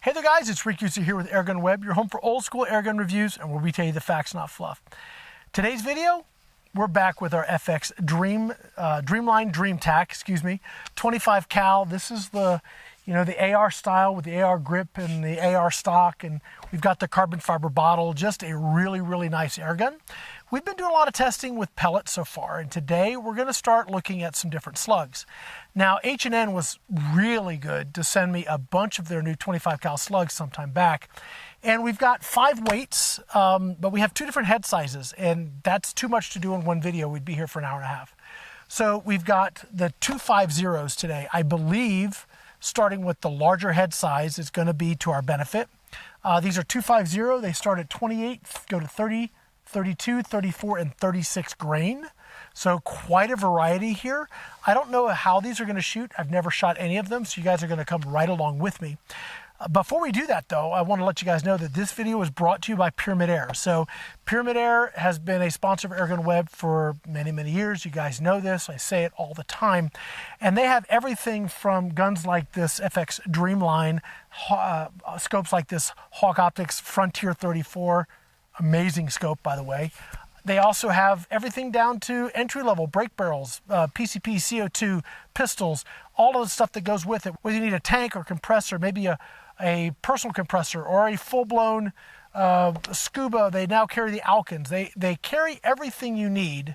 Hey there guys, it's Rick User here with Airgunweb, your home for old school airgun reviews, and where we tell you the facts, not fluff. Today's video, we're back with our FX Dreamline Dream-Tact, 25 cal. This is the, the AR style with the AR grip and the AR stock, and we've got the carbon fiber bottle, just a really, really nice airgun. We've been doing a lot of testing with pellets so far, and today we're going to start looking at some different slugs. Now, H&N was really good to send me a bunch of their new 25 cal slugs sometime back, and we've got 5 weights, but we have 2 different head sizes, and that's too much to do in one video. We'd be here for an hour and a half. So we've got the 250s today. I believe starting with the larger head size is going to be to our benefit. These are 250. They start at 28, go to 30, 32, 34, and 36 grain. So quite a variety here. I don't know how these are going to shoot. I've never shot any of them, so you guys are going to come right along with me. Before we do that though, I want to let you guys know that this video was brought to you by Pyramid Air. So Pyramid Air has been a sponsor of Airgunweb for many, many years. You guys know this. I say it all the time. And they have everything from guns like this FX Dreamline, scopes like this Hawke Frontier 34, amazing scope, by the way. They also have everything down to entry-level brake barrels, PCP, CO2, pistols, all of the stuff that goes with it. Whether you need a tank or compressor, maybe a personal compressor or a full-blown scuba, they now carry the Airguns. They carry everything you need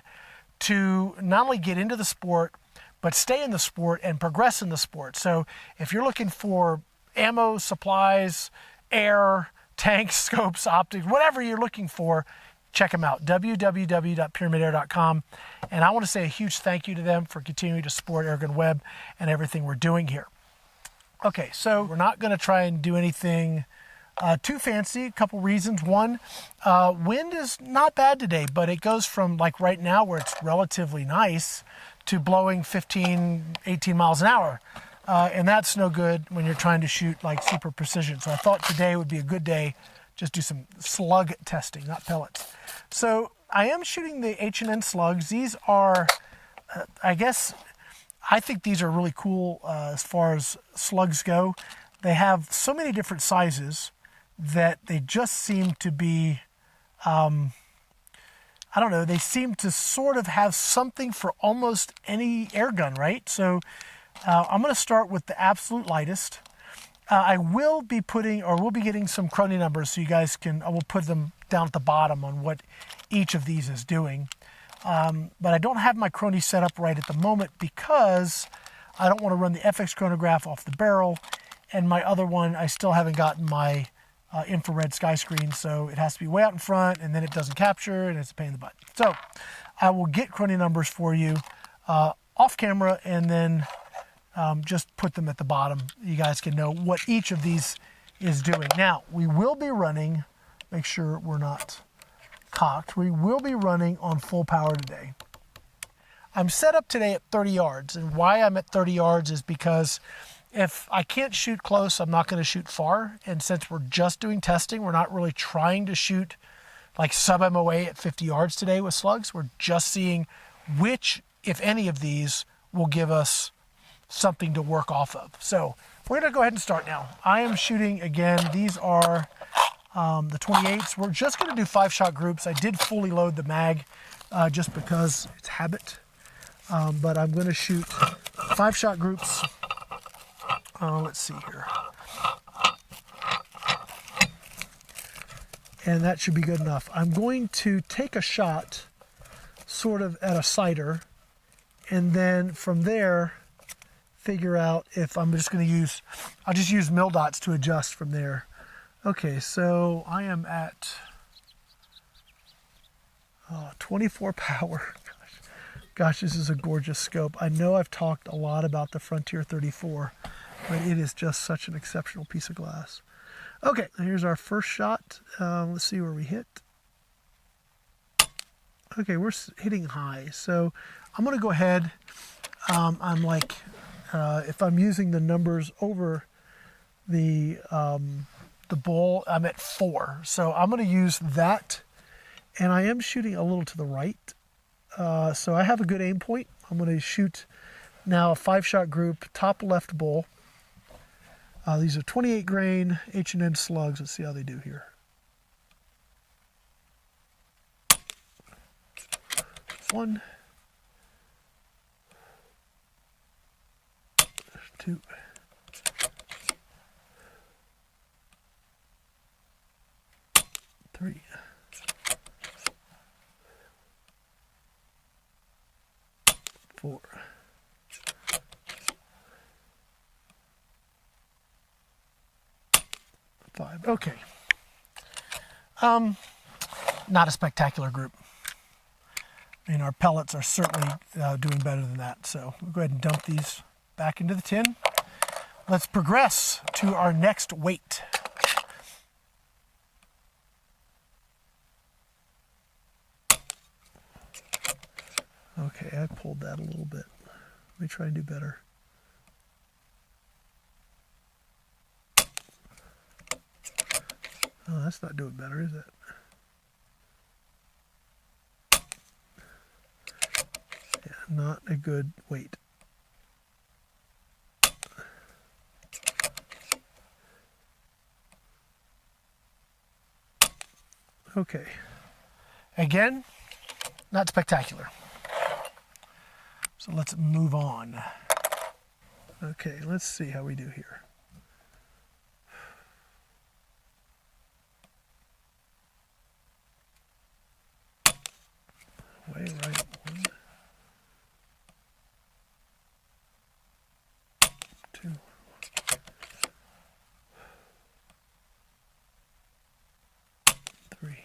to not only get into the sport, but stay in the sport and progress in the sport. So if you're looking for ammo, supplies, air, tanks, scopes, optics, whatever you're looking for, check them out, www.pyramidair.com. And I want to say a huge thank you to them for continuing to support Airgunweb and everything we're doing here. Okay, so we're not going to try and do anything too fancy. A couple reasons. One, wind is not bad today, but it goes from like right now where it's relatively nice to blowing 15, 18 miles an hour. And that's no good when you're trying to shoot like super precision. So I thought today would be a good day, just do some slug testing, not pellets. So I am shooting the H&N Slugs. These are, I think these are really cool as far as slugs go. They have so many different sizes that they just seem to be, I don't know, they seem to sort of have something for almost any air gun, right? So I'm going to start with the absolute lightest. I will be we'll be getting some crony numbers so you guys can, I will put them down at the bottom on what each of these is doing. But I don't have my crony set up right at the moment because I don't want to run the FX chronograph off the barrel, and my other one, I still haven't gotten my infrared sky screen, so it has to be way out in front, and then it doesn't capture, and it's a pain in the butt. So I will get crony numbers for you off camera, and then just put them at the bottom. You guys can know what each of these is doing. Now, we will be running, make sure we're not cocked, we will be running on full power today. I'm set up today at 30 yards, and why I'm at 30 yards is because if I can't shoot close, I'm not going to shoot far, and since we're just doing testing, we're not really trying to shoot like sub-MOA at 50 yards today with slugs. We're just seeing which, if any of these, will give us something to work off of. So we're going to go ahead and start now. I am shooting, again, these are the 28s. We're just going to do 5-shot groups. I did fully load the mag just because it's habit. But I'm going to shoot 5-shot groups. Let's see here. And that should be good enough. I'm going to take a shot sort of at a sighter, and then from there figure out if I'm just going to use, I'll just use mil dots to adjust from there. Okay, so I am at 24 power. Gosh, this is a gorgeous scope. I know I've talked a lot about the Frontier 34, but it is just such an exceptional piece of glass. Okay, here's our first shot. Let's see where we hit. Okay, we're hitting high, so I'm going to go ahead. I'm like, if I'm using the numbers over the bull, I'm at 4. So I'm going to use that, and I am shooting a little to the right. So I have a good aim point. I'm going to shoot now a 5-shot group, top left bull. These are 28 grain H&N Slugs. Let's see how they do here. One, two, three, four, five. Okay. Not a spectacular group. I mean, our pellets are certainly doing better than that. So we'll go ahead and dump these back into the tin. Let's progress to our next weight. Okay, I pulled that a little bit. Let me try and do better. Oh, that's not doing better, is it? Yeah, not a good weight. Okay. Again, not spectacular. So let's move on. Okay, let's see how we do here. Way right. One, two, three,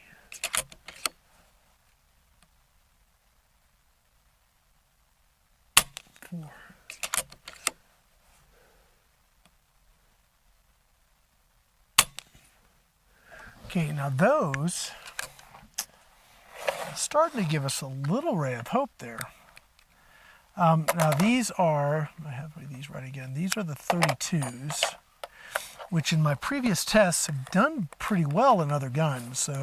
four, okay, now those are starting to give us a little ray of hope there. Now these are, I have these right again, these are the 32s, which in my previous tests have done pretty well in other guns. So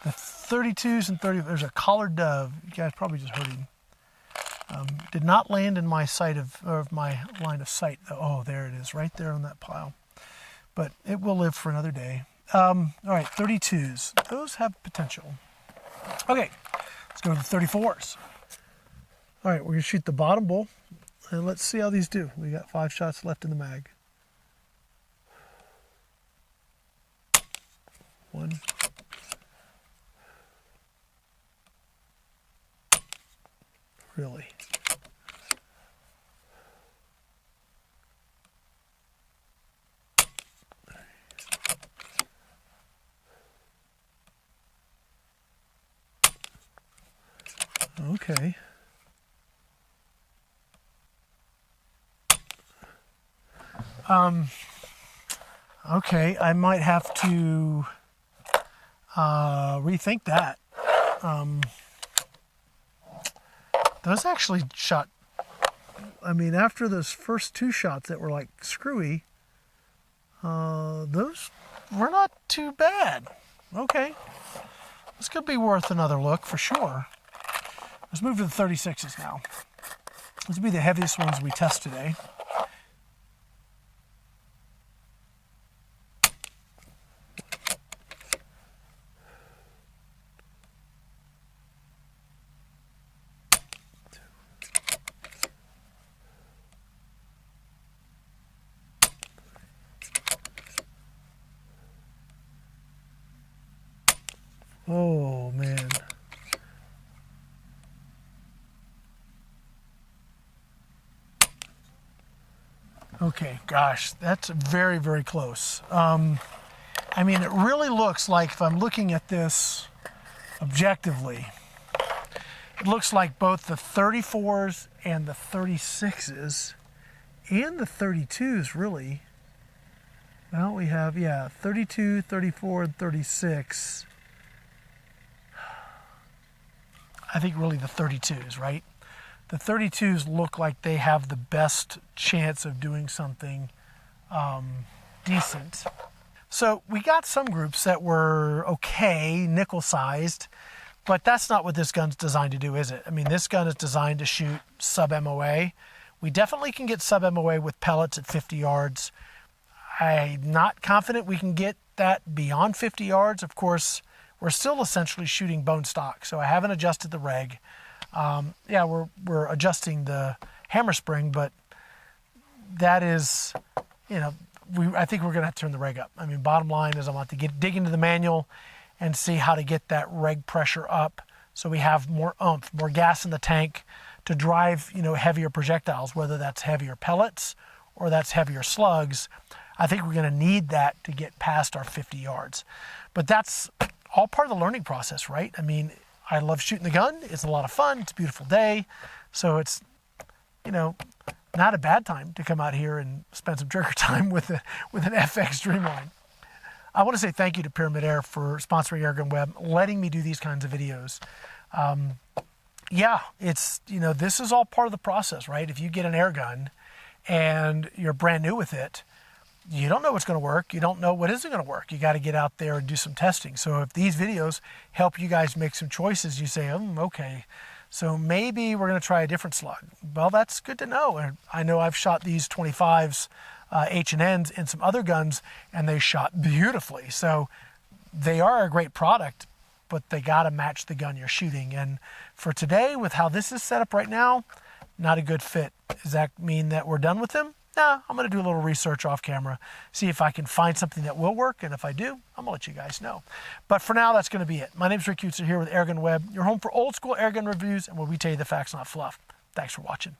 the 32s and 30, there's a collared dove, you guys probably just heard him. Did not land in my sight of my line of sight. Oh, there it is, right there on that pile. But it will live for another day. All right, 32s. Those have potential. Okay, let's go to the 34s. All right, we're gonna shoot the bottom bowl, and let's see how these do. We got 5 shots left in the mag. One. Really? Okay. Okay, I might have to rethink that. Those actually shot, I mean, after those first 2 shots that were like screwy, those were not too bad. Okay, this could be worth another look for sure. Let's move to the 36s now. These will be the heaviest ones we test today. Oh, man. Okay, gosh, that's very, very close. I mean, it really looks like, if I'm looking at this objectively, it looks like both the 34s and the 36s and the 32s really, well, we have, yeah, 32, 34, and 36. I think really the 32s, right? The 32s look like they have the best chance of doing something decent. So we got some groups that were okay, nickel-sized, but that's not what this gun's designed to do, is it? I mean, this gun is designed to shoot sub-MOA. We definitely can get sub-MOA with pellets at 50 yards. I'm not confident we can get that beyond 50 yards. Of course, we're still essentially shooting bone stock, so I haven't adjusted the reg. Yeah, we're adjusting the hammer spring, but that is, you know, I think we're going to have to turn the reg up. I mean, bottom line is I want to dig into the manual and see how to get that reg pressure up so we have more oomph, more gas in the tank to drive, you know, heavier projectiles, whether that's heavier pellets or that's heavier slugs. I think we're going to need that to get past our 50 yards. But that's all part of the learning process, right? I mean, I love shooting the gun. It's a lot of fun. It's a beautiful day. So it's, you know, not a bad time to come out here and spend some trigger time with an FX Dreamline. I want to say thank you to Pyramid Air for sponsoring Airgunweb, letting me do these kinds of videos. Yeah, it's, you know, this is all part of the process, right? If you get an air gun and you're brand new with it, you don't know what's going to work. You don't know what isn't going to work. You got to get out there and do some testing. So if these videos help you guys make some choices, you say, okay, so maybe we're going to try a different slug. Well, that's good to know. And I know I've shot these 25s, H&Ns in some other guns, and they shot beautifully. So they are a great product, but they got to match the gun you're shooting. And for today, with how this is set up right now, not a good fit. Does that mean that we're done with them? Nah, I'm going to do a little research off camera, see if I can find something that will work, and if I do, I'm going to let you guys know. But for now, that's going to be it. My name's Rick Utzer here with Airgunweb, your home for old school airgun reviews, and where we tell you the facts, not fluff. Thanks for watching.